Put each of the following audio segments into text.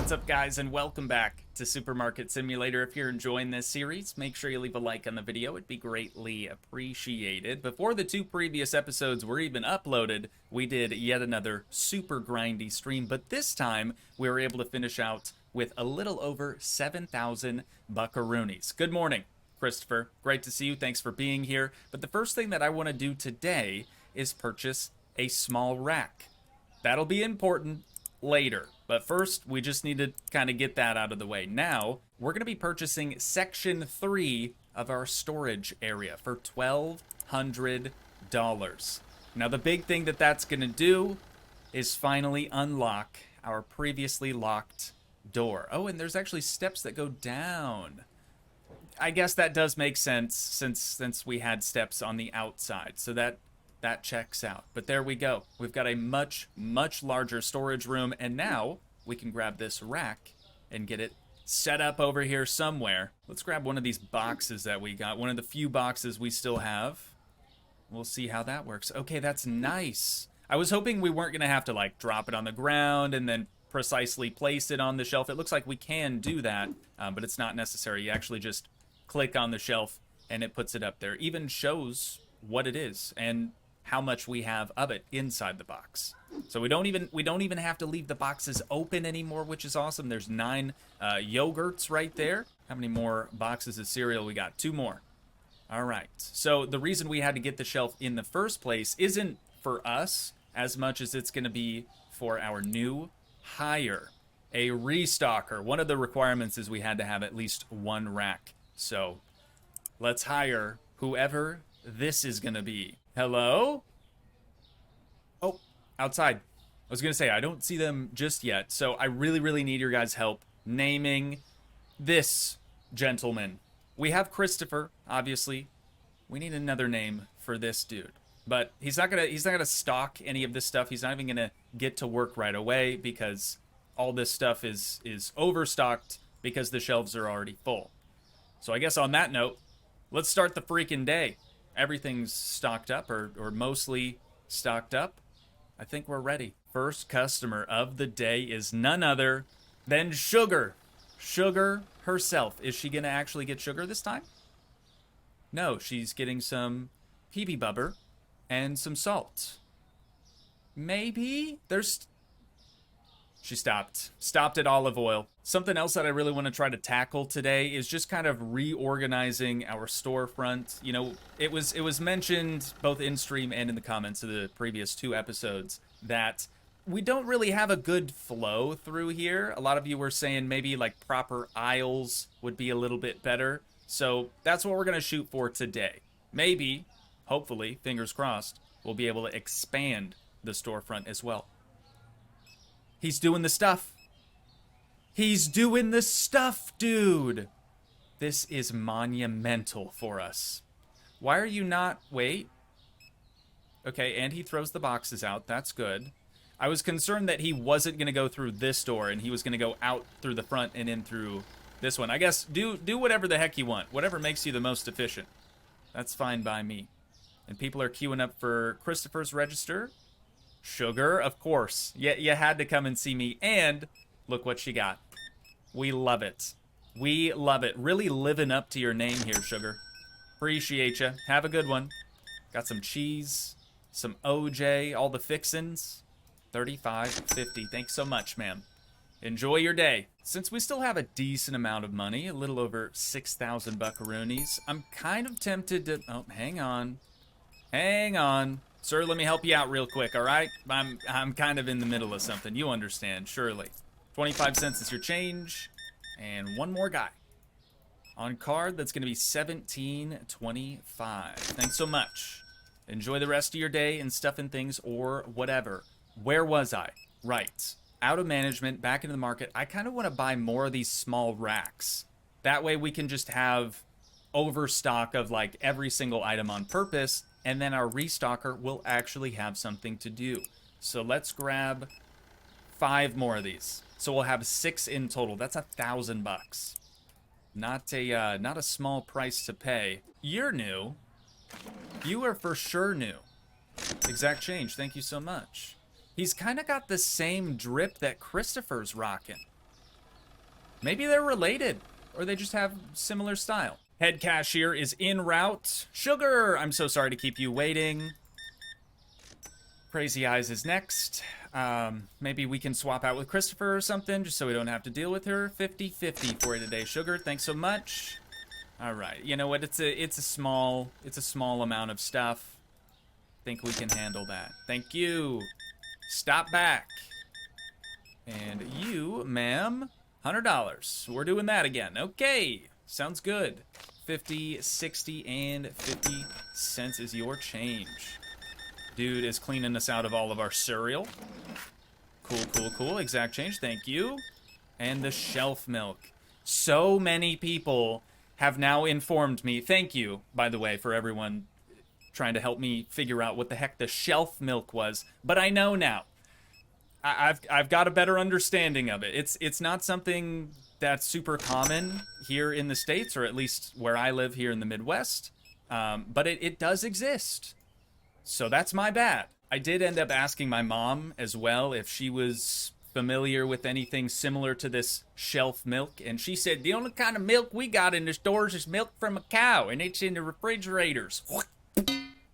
What's up, guys, and welcome back to Supermarket Simulator. If you're enjoying this series, make sure you leave a like on the video. It'd be greatly appreciated. Before the two previous episodes were even uploaded, we did yet another super grindy stream, but this time we were able to finish out with a little over 7,000 buckaroonies. Good morning, Christopher. Great to see you. Thanks for being here. But the first thing that I want to do today is purchase a small rack. That'll be important later. But first, we just need to kind of get that out of the way. Now, we're going to be purchasing Section 3 of our storage area for $1,200. Now, the big thing that that's going to do is finally unlock our previously locked door. Oh, and there's actually steps that go down. I guess that does make sense since we had steps on the outside. So that checks out. But there we go. We've got a much larger storage room, and now we can grab this rack and get it set up over here somewhere. Let's grab one of these boxes that we got, one of the few boxes we still have. We'll see how that works. Okay, that's nice. I was hoping we weren't gonna have to like drop it on the ground and then precisely place it on the shelf. It looks like we can do that, but it's not necessary. You actually just click on the shelf and it puts it up there. Even shows what it is and how much we have of it inside the box. So we don't even have to leave the boxes open anymore, which is awesome. There's 9 yogurts right there. How many more boxes of cereal we got? 2 more. All right. So the reason we had to get the shelf in the first place isn't for us as much as it's going to be for our new hire, a restocker. One of the requirements is we had to have at least 1 rack. So let's hire whoever this is going to be. Hello? Oh, outside. I was going to say, I don't see them just yet, so I really need your guys' help naming this gentleman. We have Christopher, obviously. We need another name for this dude. But he's not gonna stock any of this stuff. He's not even gonna get to work right away because all this stuff is overstocked because the shelves are already full. So I guess on that note, let's start the freaking day. Everything's stocked up, or mostly stocked up. I think we're ready. First customer of the day is none other than Sugar. Sugar herself. Is she gonna actually get sugar this time? No, she's getting some PB Bubber and some salt. Maybe? She stopped at olive oil. Something else that I really want to try to tackle today is just kind of reorganizing our storefront. You know, it was mentioned both in stream and in the comments of the previous 2 episodes that we don't really have a good flow through here. A lot of you were saying maybe like proper aisles would be a little bit better. So that's what we're going to shoot for today. Maybe, hopefully, fingers crossed, we'll be able to expand the storefront as well. He's doing the stuff. He's doing the stuff, dude. This is monumental for us. Why are you not... Wait. Okay, and he throws the boxes out. That's good. I was concerned that he wasn't going to go through this door and he was going to go out through the front and in through this one. I guess do whatever the heck you want. Whatever makes you the most efficient. That's fine by me. And people are queuing up for Christopher's register. Sugar, of course. You had to come and see me. And look what she got. We love it. We love it. Really living up to your name here, Sugar. Appreciate you. Have a good one. Got some cheese, some OJ, all the fixins. $35.50. Thanks so much, ma'am. Enjoy your day. Since we still have a decent amount of money, a little over 6,000 buckaroonies, I'm kind of tempted to... Oh, hang on. Hang on. Sir, let me help you out real quick, all right? I'm kind of in the middle of something. You understand, surely. 25 cents is your change. And one more guy. On card, that's going to be $17.25. Thanks so much. Enjoy the rest of your day and stuff and things or whatever. Where was I? Right. Out of management, back into the market. I kind of want to buy more of these small racks. That way we can just have overstock of like every single item on purpose, and then our restocker will actually have something to do. So let's grab 5 more of these. So we'll have 6 in total. That's $1,000. Not a small price to pay. You're new. You are for sure new. Exact change. Thank you so much. He's kind of got the same drip that Christopher's rocking. Maybe they're related, or they just have similar style. Head cashier is en route. Sugar, I'm so sorry to keep you waiting. Crazy Eyes is next. Maybe we can swap out with Christopher or something, just so we don't have to deal with her. 50-50 for today, Sugar. Thanks so much. All right, you know what? It's a small amount of stuff. Think we can handle that. Thank you. Stop back. And you, ma'am, $100. We're doing that again. Okay, sounds good. 50, 60, and 50 cents is your change. Dude is cleaning us out of all of our cereal. Cool, cool, cool. Exact change, thank you. And the shelf milk. So many people have now informed me. Thank you, by the way, for everyone trying to help me figure out what the heck the shelf milk was. But I know now. I've got a better understanding of it. It's not something that's super common here in the States, or at least where I live here in the Midwest. But it does exist. So that's my bad. I did end up asking my mom as well if she was familiar with anything similar to this shelf milk, and she said the only kind of milk we got in the stores is milk from a cow, and it's in the refrigerators.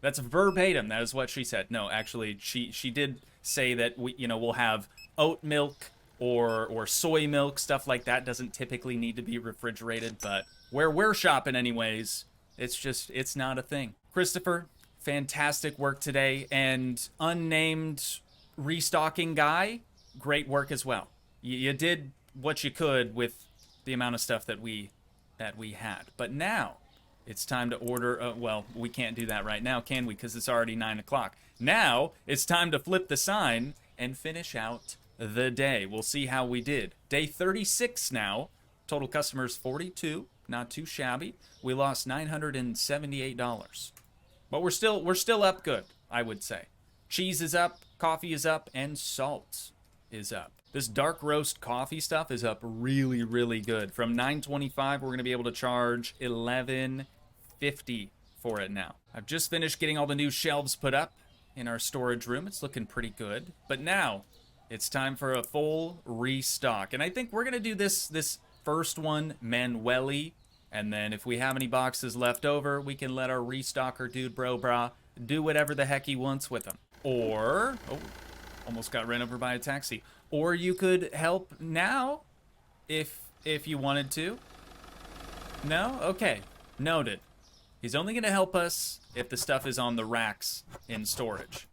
That's verbatim. That is what she said. No, actually, she did say that we'll have oat milk or soy milk, stuff like that. Doesn't typically need to be refrigerated, but where we're shopping anyways, it's not a thing. Christopher, fantastic work today, and unnamed restocking guy, great work as well. You did what you could with the amount of stuff that we had. But now it's time to order. Well, we can't do that right now, can we? Because it's already 9 o'clock. Now it's time to flip the sign and finish out the day. We'll see how we did. Day 36 now. Total customers 42. Not too shabby. We lost $978. But we're still up good, I would say. Cheese is up, coffee is up, and salt is up. This dark roast coffee stuff is up really, really good. From $9.25, we're going to be able to charge $11.50 for it now. I've just finished getting all the new shelves put up in our storage room. It's looking pretty good. But now it's time for a full restock. And I think we're going to do this first one manually. And then if we have any boxes left over, we can let our restocker dude, brah, do whatever the heck he wants with them. Or, oh, almost got ran over by a taxi. Or you could help now, if you wanted to. No? Okay, noted. He's only going to help us if the stuff is on the racks in storage.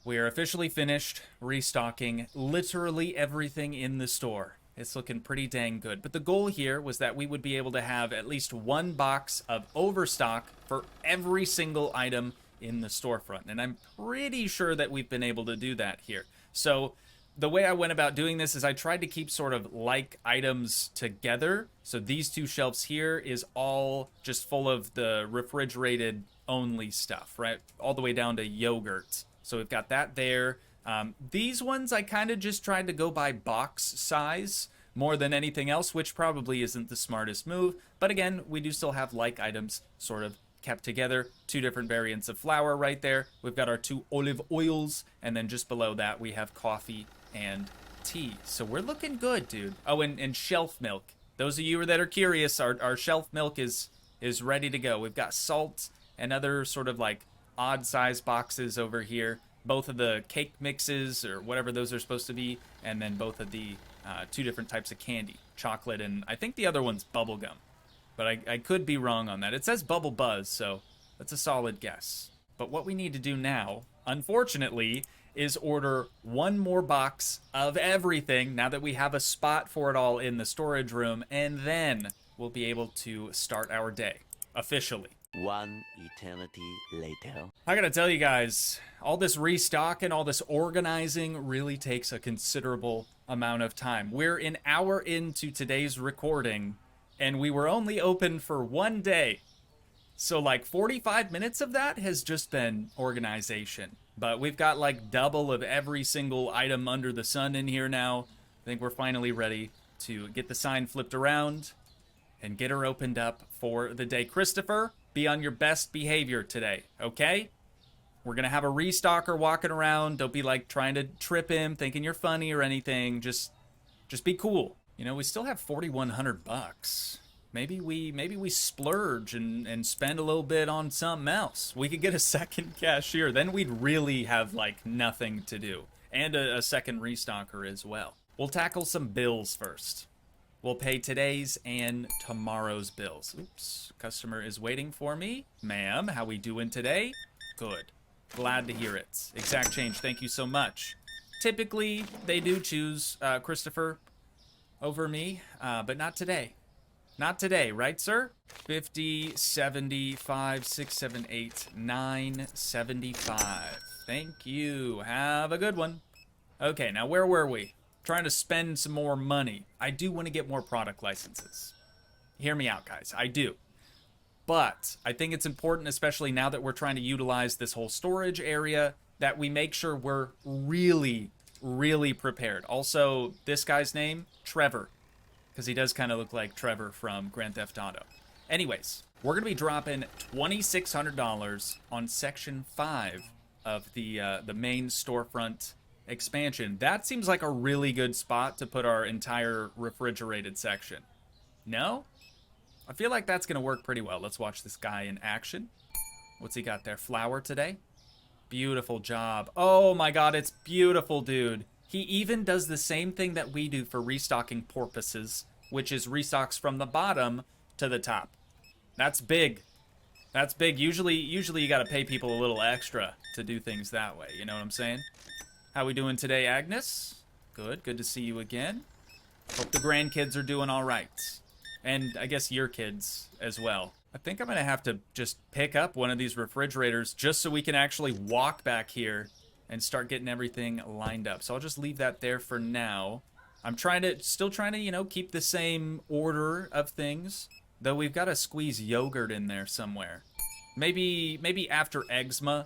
We are officially finished restocking literally everything in the store. It's looking pretty dang good. But the goal here was that we would be able to have at least one box of overstock for every single item in the storefront. And I'm pretty sure that we've been able to do that here. So the way I went about doing this is I tried to keep sort of like items together. So these two shelves here is all just full of the refrigerated only stuff, right? All the way down to yogurts. So we've got that there. These ones I kind of just tried to go by box size more than anything else, which probably isn't the smartest move. But again, we do still have like items sort of kept together. 2 different variants of flour right there. We've got our 2 olive oils, and then just below that we have coffee and tea. So we're looking good, dude. Oh, and shelf milk. Those of you that are curious, our shelf milk is ready to go. We've got salt and other sort of like odd size boxes over here. Both of the cake mixes or whatever those are supposed to be, and then both of the 2 different types of candy, chocolate, and I think the other one's bubble gum. But I could be wrong on that. It says Bubble Buzz, so that's a solid guess. But what we need to do now, unfortunately, is order 1 more box of everything now that we have a spot for it all in the storage room, and then we'll be able to start our day officially. One eternity later. I gotta tell you guys, all this restock and all this organizing really takes a considerable amount of time. We're an hour into today's recording, and we were only open for 1 day. So like 45 minutes of that has just been organization. But we've got like double of every single item under the sun in here now. I think we're finally ready to get the sign flipped around and get her opened up for the day. Christopher, be on your best behavior today, okay? We're gonna have a restocker walking around. Don't be like trying to trip him, thinking you're funny or anything. Just be cool. You know, we still have 4,100 bucks. Maybe we splurge and spend a little bit on something else. We could get a second cashier. Then we'd really have like nothing to do. And a second restocker as well. We'll tackle some bills first. We'll pay today's and tomorrow's bills. Oops, customer is waiting for me. Ma'am, how we doing today? Good. Glad to hear it. Exact change, thank you so much. Typically, they do choose Christopher over me, but not today. Not today, right, sir? 50, 75, 6, 7, 8, 9, 75. Thank you. Have a good one. Okay, now where were we? Trying to spend some more money. I do want to get more product licenses. Hear me out, guys. I do. But I think it's important, especially now that we're trying to utilize this whole storage area, that we make sure we're really, really prepared. Also, this guy's name, Trevor, because he does kind of look like Trevor from Grand Theft Auto. Anyways, we're going to be dropping $2,600 on Section 5 of the main storefront expansion. That seems like a really good spot to put our entire refrigerated section. No? I feel like that's gonna work pretty well. Let's watch this guy in action. What's he got there? Flour today? Beautiful job. Oh my god, it's beautiful, dude. He even does the same thing that we do for restocking purposes, which is restocks from the bottom to the top. That's big. That's big. Usually you gotta pay people a little extra to do things that way. You know what I'm saying? How we doing today, Agnes? Good to see you again. Hope the grandkids are doing all right. And I guess your kids as well. I think I'm gonna have to just pick up one of these refrigerators just so we can actually walk back here and start getting everything lined up. So I'll just leave that there for now. I'm still trying to, you know, keep the same order of things, though we've got to squeeze yogurt in there somewhere. Maybe after eczema,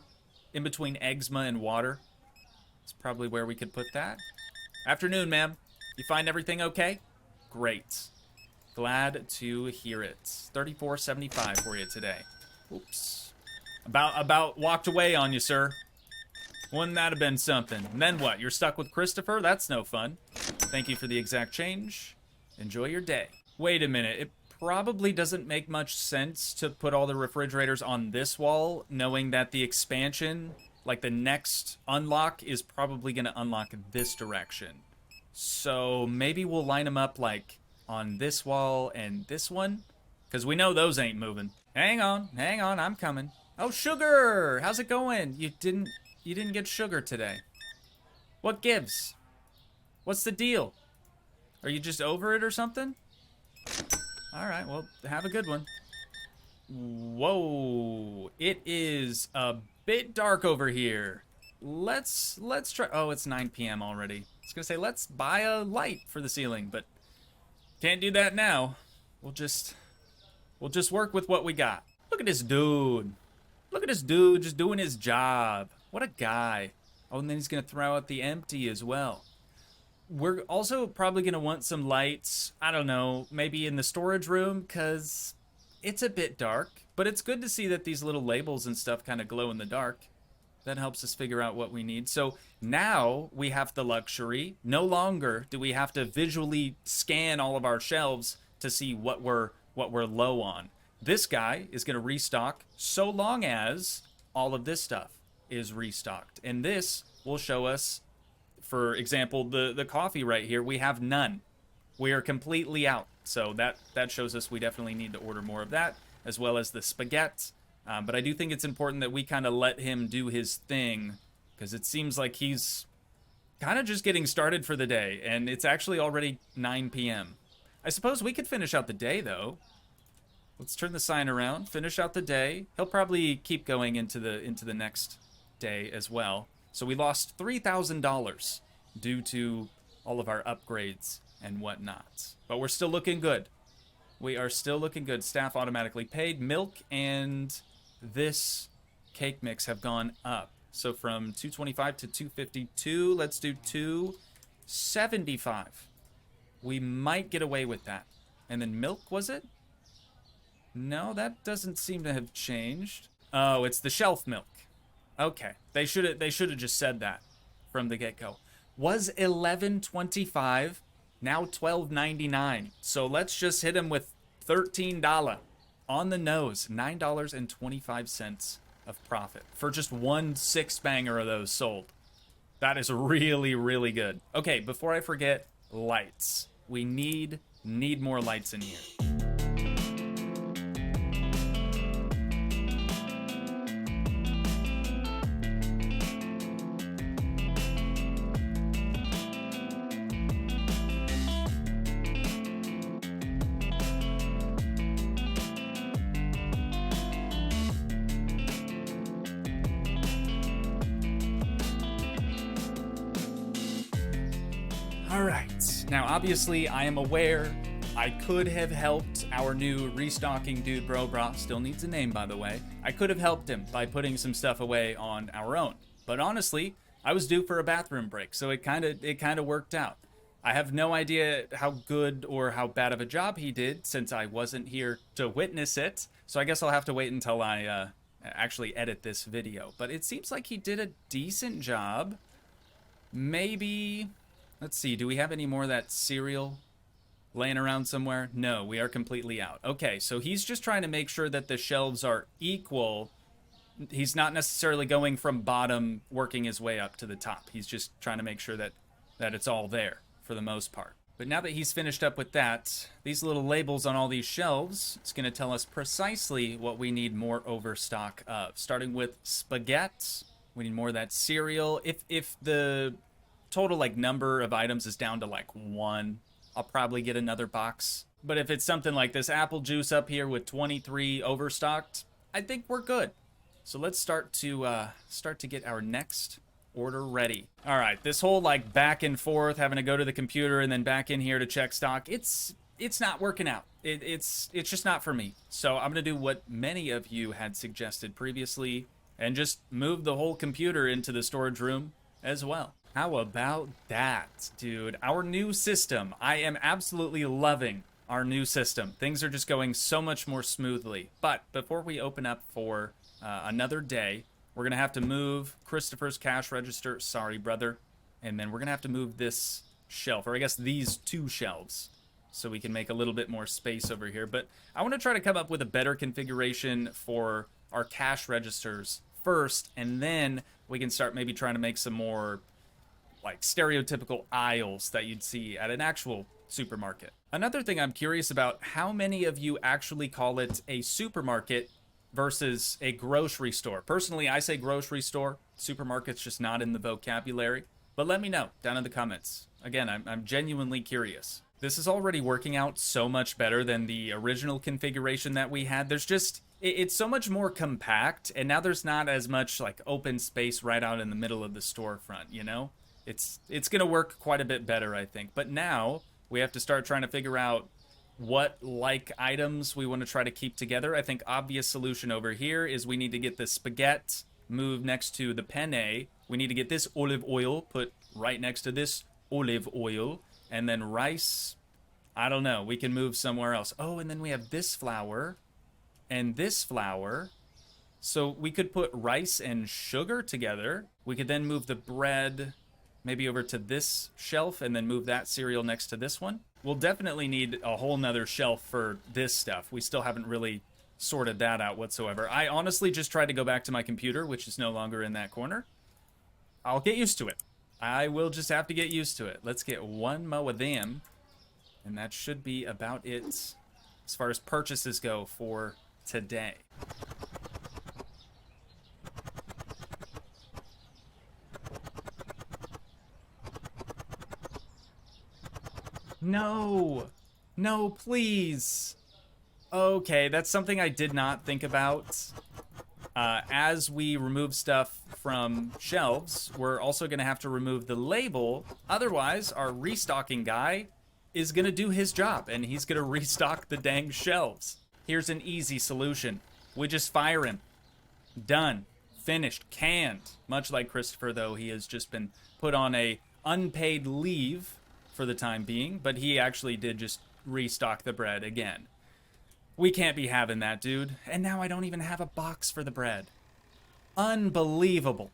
in between eczema and water. That's probably where we could put that. Afternoon, ma'am. You find everything okay? Great. Glad to hear it. $34.75 for you today. Oops. About walked away on you, sir. Wouldn't that have been something? And then what? You're stuck with Christopher? That's no fun. Thank you for the exact change. Enjoy your day. Wait a minute. It probably doesn't make much sense to put all the refrigerators on this wall, knowing that the expansion, like the next unlock, is probably going to unlock this direction. So maybe we'll line them up like on this wall and this one, because we know those ain't moving. Hang on, I'm coming. Oh, Sugar, how's it going? You didn't get Sugar today. What gives? What's the deal? Are you just over it or something? All right, well, have a good one. Whoa, it is a bit dark over here. Let's try. Oh, it's 9 p.m. already. I was gonna say let's buy a light for the ceiling, but can't do that now. We'll just work with what we got. Look at this dude. Look at this dude just doing his job. What a guy. Oh, and then he's gonna throw out the empty as well. We're also probably gonna want some lights, I don't know, maybe in the storage room, because it's a bit dark. But it's good to see that these little labels and stuff kind of glow in the dark. That helps us figure out what we need. So now we have the luxury. No longer do we have to visually scan all of our shelves to see what we're low on. This guy is going to restock so long as all of this stuff is restocked. And this will show us, for example, the coffee right here, we have none. We are completely out. So that shows us we definitely need to order more of that, as well as the spaghetti. But I do think it's important that we kind of let him do his thing, because it seems like he's kind of just getting started for the day, and it's actually already 9 p.m. I suppose we could finish out the day, though. Let's turn the sign around, finish out the day. He'll probably keep going into the next day as well. So we lost $3,000 due to all of our upgrades and whatnot. But we're still looking good. We are still looking good. Staff automatically paid. Milk and this cake mix have gone up. So from 225 to 252, let's do 275. We might get away with that. And then milk, was it? No, that doesn't seem to have changed. Oh, it's the shelf milk. Okay. They should have just said that from the get-go. Was $11.25, now $12.99. So let's just hit him with $13 on the nose. $9.25 of profit for just one 6-banger of those sold. That is really, really good. Okay, before I forget, lights. We need more lights in here. Alright, now obviously I am aware I could have helped our new restocking dude, Bro still needs a name by the way. I could have helped him by putting some stuff away on our own. But honestly, I was due for a bathroom break, so it kind of worked out. I have no idea how good or how bad of a job he did since I wasn't here to witness it. So I guess I'll have to wait until I actually edit this video. But it seems like he did a decent job. Maybe... Let's see, do we have any more of that cereal laying around somewhere? No, we are completely out. Okay, so he's just trying to make sure that the shelves are equal. He's not necessarily going from bottom, working his way up to the top. He's just trying to make sure that it's all there for the most part. But now that he's finished up with that, these little labels on all these shelves, it's going to tell us precisely what we need more overstock of. Starting with spaghetti, we need more of that cereal. If the total like number of items is down to like 1, I'll probably get another box. But if it's something like this apple juice up here with 23 overstocked, I think we're good. So let's start to get our next order ready. All right, this whole like back and forth, having to go to the computer and then back in here to check stock, it's not working out. It's just not for me. So I'm gonna do what many of you had suggested previously and just move the whole computer into the storage room as well. How about that, dude? Our new system. I am absolutely loving our new system. Things are just going so much more smoothly. But before we open up for another day, we're going to have to move Christopher's cash register. Sorry, brother. And then we're going to have to move this shelf, or I guess these 2 shelves, so we can make a little bit more space over here. But I want to try to come up with a better configuration for our cash registers first, and then we can start maybe trying to make some more like stereotypical aisles that you'd see at an actual supermarket. Another thing I'm curious about, how many of you actually call it a supermarket versus a grocery store? Personally, I say grocery store. Supermarket's just not in the vocabulary. But let me know down in the comments. Again, I'm genuinely curious. This is already working out so much better than the original configuration that we had. There's just, it's so much more compact, and now there's not as much like open space right out in the middle of the storefront, you know? It's gonna work quite a bit better, I think. But now we have to start trying to figure out what like items we want to try to keep together. I think obvious solution over here is we need to get the spaghetti moved next to the penne. We need to get this olive oil put right next to this olive oil. And then rice, I don't know, we can move somewhere else. Oh, and then we have this flour and this flour. So we could put rice and sugar together. We could then move the bread maybe over to this shelf and then move that cereal next to this one. We'll definitely need a whole nother shelf for this stuff. We still haven't really sorted that out whatsoever. I honestly just tried to go back to my computer, which is no longer in that corner. I'll get used to it. I will just have to get used to it. Let's get one mo of them, and that should be about it as far as purchases go for today. No! No, please! Okay, that's something I did not think about. As we remove stuff from shelves, we're also going to have to remove the label. Otherwise, our restocking guy is going to do his job, and he's going to restock the dang shelves. Here's an easy solution. We just fire him. Done. Finished. Canned. Much like Christopher, though, he has just been put on a unpaid leave for the time being, but he actually did just restock the bread again. We can't be having that, dude. And now I don't even have a box for the bread. Unbelievable.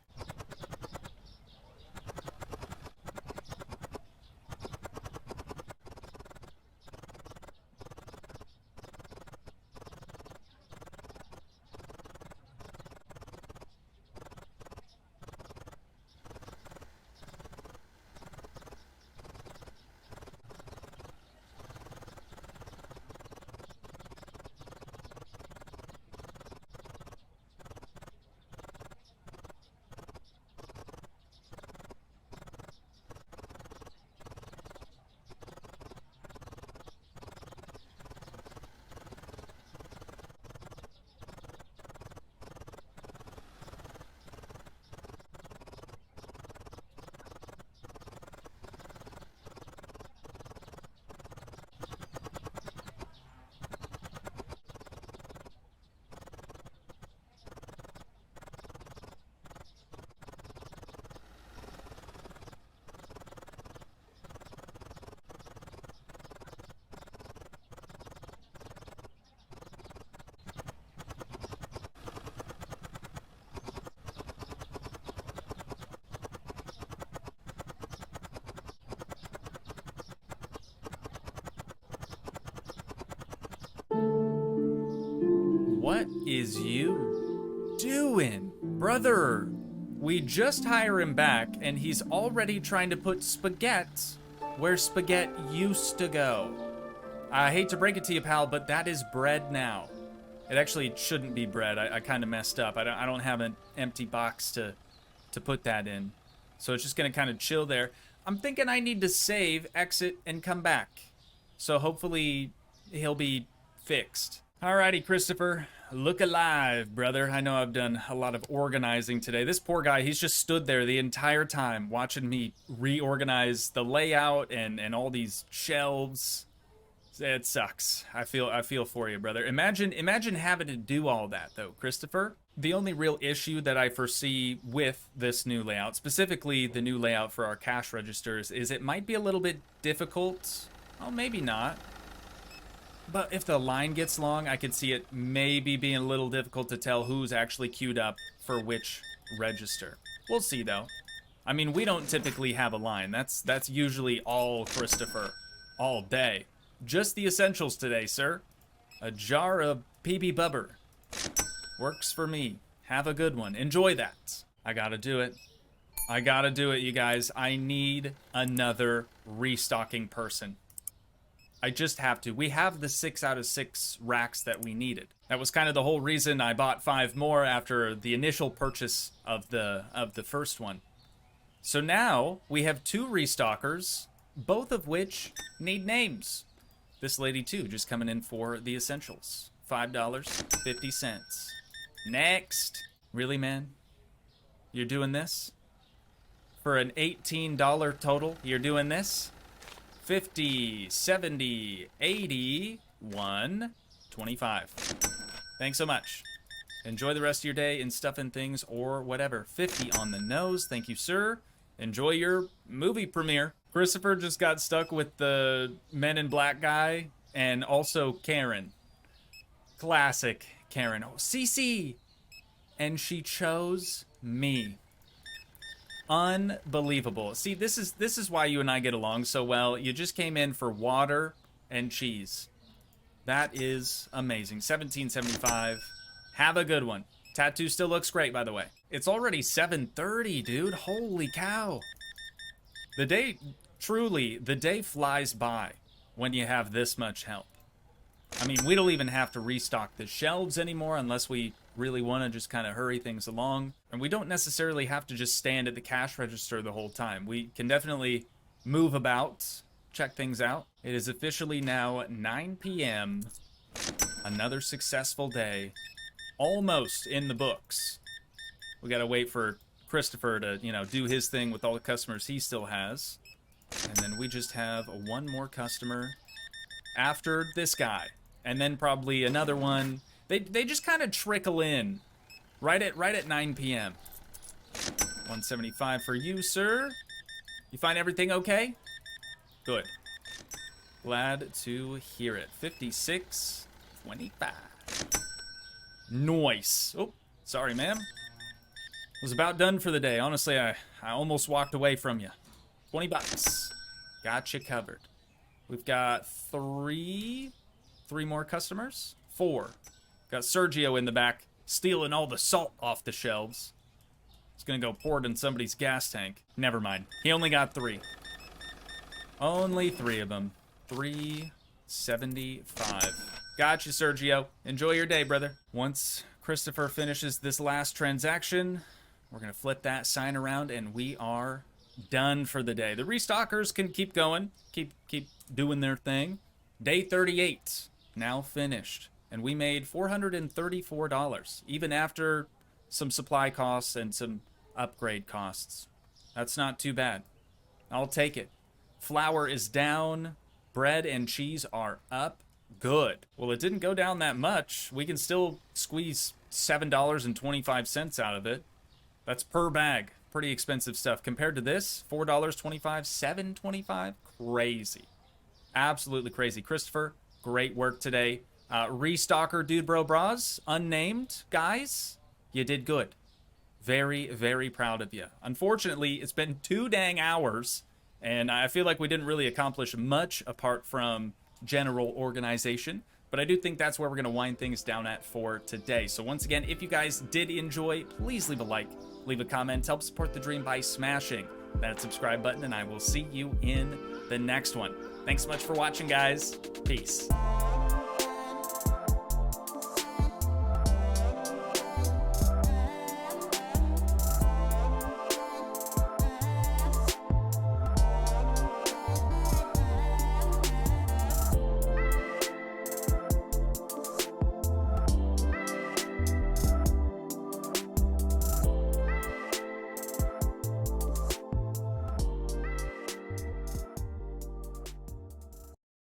What is you doing, brother? We just hire him back, and he's already trying to put spaghetti where spaghetti used to go. I hate to break it to you, pal, but that is bread now. It actually shouldn't be bread. I kind of messed up. I don't have an empty box to put that in. So it's just going to kind of chill there. I'm thinking I need to save, exit, and come back. So hopefully he'll be fixed. Alrighty, Christopher. Look alive, brother. I know I've done a lot of organizing today. This poor guy, he's just stood there the entire time watching me reorganize the layout and all these shelves. It sucks. I feel for you, brother. Imagine having to do all that, though, Christopher. The only real issue that I foresee with this new layout, specifically the new layout for our cash registers, is it might be a little bit difficult. Oh, maybe not. But if the line gets long, I could see it maybe being a little difficult to tell who's actually queued up for which register. We'll see, though. I mean, we don't typically have a line. That's usually all Christopher, all day. Just the essentials today, sir. A jar of PB Bubber. Works for me. Have a good one. Enjoy that. I gotta do it. I gotta do it, you guys. I need another restocking person. I just have to. We have the 6 out of 6 racks that we needed. That was kind of the whole reason I bought 5 more after the initial purchase of the first one. So now we have 2 restockers, both of which need names. This lady too, just coming in for the essentials. $5.50. Next. Really, man? You're doing this? For an $18 total, you're doing this? 50, 70, 80, 1, 25. Thanks so much. Enjoy the rest of your day in Stuff and Things or whatever. 50 on the nose. Thank you, sir. Enjoy your movie premiere. Christopher just got stuck with the Men in Black guy and also Karen. Classic Karen. Oh, Cece! And she chose me. Unbelievable. See, this is why you and I get along so well. You just came in for water and cheese. That is amazing. $17.75. Have a good one. Tattoo still looks great, by the way. It's already 7:30, dude. Holy cow. The day flies by when you have this much help. I mean, we don't even have to restock the shelves anymore unless we really want to just kind of hurry things along. And we don't necessarily have to just stand at the cash register the whole time. We can definitely move about, check things out. It is officially now 9 p.m. Another successful day, almost in the books. We gotta wait for Christopher to, do his thing with all the customers he still has. And then we just have one more customer after this guy. And then probably another one. They just kind of trickle in right at 9 p.m. 175 for you, sir. You find everything okay? Good. Glad to hear it. 56.25. Nice. Oh, sorry, ma'am. Was about done for the day. Honestly, I almost walked away from you. 20 bucks. Got you covered. We've got three more customers. 4. Got Sergio in the back, stealing all the salt off the shelves. He's gonna go pour it in somebody's gas tank. Never mind. He only got 3. Only 3 of them. 375. Gotcha, Sergio. Enjoy your day, brother. Once Christopher finishes this last transaction, we're gonna flip that sign around and we are done for the day. The restockers can keep going, keep doing their thing. Day 38 now finished, and we made $434, even after some supply costs and some upgrade costs. That's not too bad. I'll take it. Flour is down, bread and cheese are up. Good. Well, it didn't go down that much. We can still squeeze $7.25 out of it. That's per bag. Pretty expensive stuff. Compared to this, $4.25, $7.25. Crazy. Absolutely crazy. Christopher, great work today. Restocker Dude Bro Bras, unnamed guys, you did good. Very, very proud of you. Unfortunately, it's been 2 dang hours, and I feel like we didn't really accomplish much apart from general organization. But I do think that's where we're going to wind things down at for today. So once again, if you guys did enjoy, please leave a like, leave a comment, help support the dream by smashing that subscribe button, and I will see you in the next one. Thanks so much for watching, guys. Peace.